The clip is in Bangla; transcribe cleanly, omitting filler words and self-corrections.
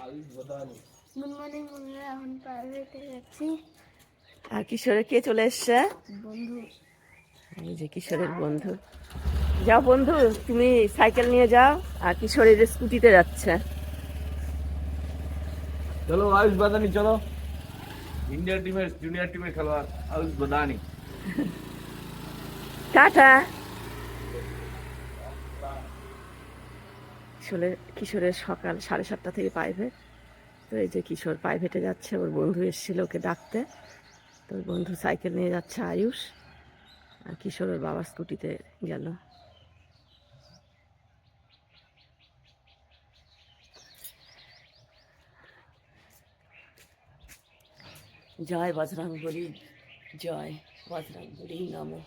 গুড মর্নিং বন্ধুরা, এখন প্রাইভেটে যাচ্ছি। আর কিশোরের কে চলে এসছে? বন্ধু। এই যে কিশোরের বন্ধু। যাও বন্ধু, তুমি সাইকেল নিয়ে যাও, আর কিশোরের স্কুটিতে যাচ্ছে। চলো আয়ুষ বাদানি, চলো। ইন্ডিয়া টিমের জুনিয়র টিমের খেলোয়াড় আয়ুষ বাদানি। টাটা। কিশোরের সকাল 7:30 থেকে প্রাইভেট। তো এই যে কিশোর প্রাইভেটে যাচ্ছে, ওর বন্ধু এসেছিল ওকে ডাকতে। তো ওর বন্ধু সাইকেল নিয়ে যাচ্ছে আয়ুষ, আর কিশোর ওর বাবার স্কুটিতে গেল। জয় বজরংবলী, জয় বজরংবলী নমঃ।